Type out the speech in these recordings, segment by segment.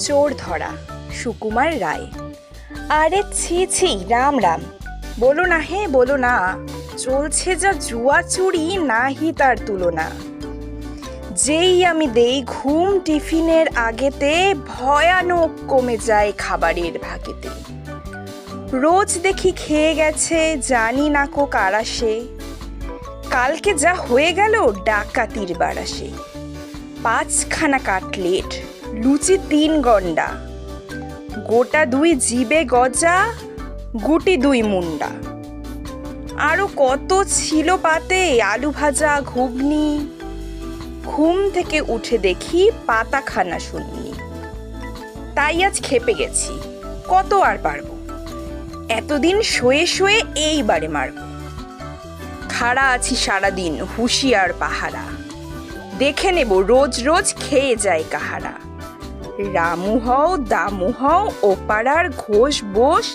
চোর ধরা সুকুমার রায়। আরে ছি ছি, রাম রাম, বলো না হে বলো না, চলছে যা জুয়া চুরি নাহি তার তুলনা। যেই আমি দেই ঘুম টিফিনের আগেতে, ভয়ানক কমে যায় খাবারের ভাগেতে। রোজ দেখি খেয়ে গেছে জানি না কো কারা সে, কালকে যা হয়ে গেল ডাকাতির বারাসে। 5খানা কাটলেট, লুচি 3 গন্ডা, গোটা 2 জিবে গজা, গুটি 2 মুন্ডা। আরো কত ছিল পাতে, আলু ভাজা ঘুগনি। ঘুম থেকে উঠে দেখি পাতাখানা শুননি। তাই আজ খেপে গেছি, কত আর পারবো, এতদিন শোয়ে শোয়ে এইবারে মারব। খাড়া আছি সারাদিন হুঁশিয়ার পাহারা, দেখে নেব রোজ রোজ খেয়ে যায় কাহারা। রামু হও দামু হও ওপাড়ার ঘোষ বোস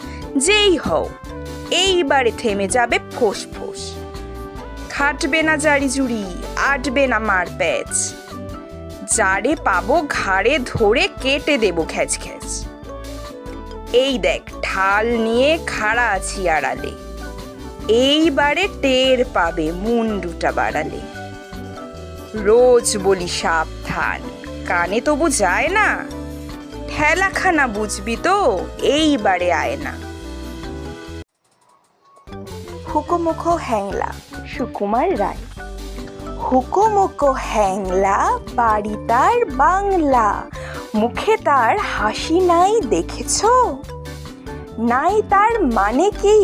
যেই হও, এইবারে থেমে যাবে ফোঁস ফোঁস। খাটবে না জারি জুড়ি, আটবে না মার প্যাচ, যারে পাবো ঘাড়ে ধরে কেটে দেব খ্যাচ খ্যাচ। এই দেখ ঢাল নিয়ে খাড়া আছি আড়ালে, এইবারে টের পাবে মুন্ডুটা বাড়ালে। রোজ বলি সাবধান, কানে তবু যায় না, ঠেলাখানা বুঝবি তো এইবারে আয় না। হুকোমুখো হ্যাংলা সুকুমার রায়। হুকোমুকো হ্যাংলা বাড়ি তার বাংলা, মুখে তার হাসি নাই দেখেছ? নাই তার মানে কি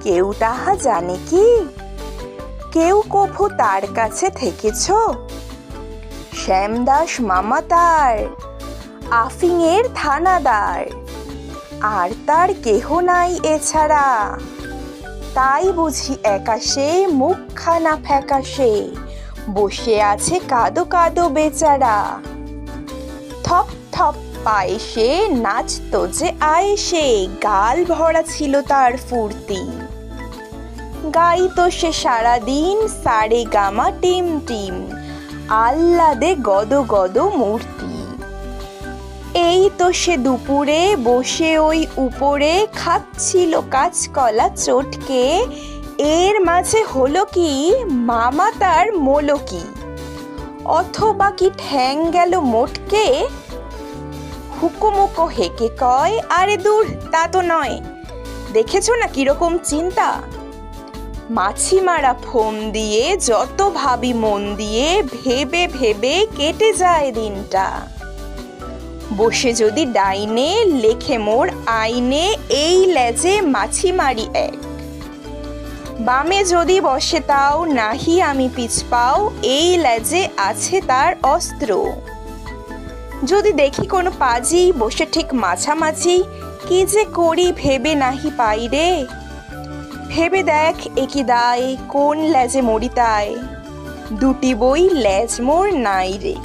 কেউ তাহা জানে কি? কেউ কভু তার কাছে থেকেছ? শ্যামদাস মামা তার আফিংয়ের থানাদার, আর তার কেহ নাই এছাড়া। তাই বুঝি একাশে মুখখানা ফ্যাকাশে, বসে আছে কাদো কাদো বেচারা। থপ থপ পায়ে সে নাচতো যে আয়েসে, গাল ভরা ছিল তার ফুর্তি। গাইতো সে সারাদিন সারে গামা টিম টিম, আহ্লাদে গদ গদ মূর্তি। এই তো সে দুপুরে বসে ওই উপরে খাচ্ছিল কাঁচকলা চটকে, এর মাঝে হলো কি মামা তার মোলকি, অথবা কি ঠ্যাং গেল মোটকে। হুকুমুকো হেকে কয় আরে দূর তা তো নয়, দেখেছো না কিরকম চিন্তা। মাছি মারা ফোম দিয়ে যত ভাবি মন দিয়ে, ভেবে ভেবে কেটে যায় দিনটা। বসে যদি ডাইনে লেখে মোর আইনে, এই লেজে মাছি মারি এক। বামে যদি বসে তাও নাহি আমি পিছ পাও, এই লেজে আছে তার অস্ত্র। যদি দেখি কোনো পাজি বসে ঠিক মাঝামাঝি, কি যে করি ভেবে নাহি পাই রে। ভেবে দেখ একি দায়, কোন লেজে মরি তাই, দুটি বই লেজ মোর নাই রে।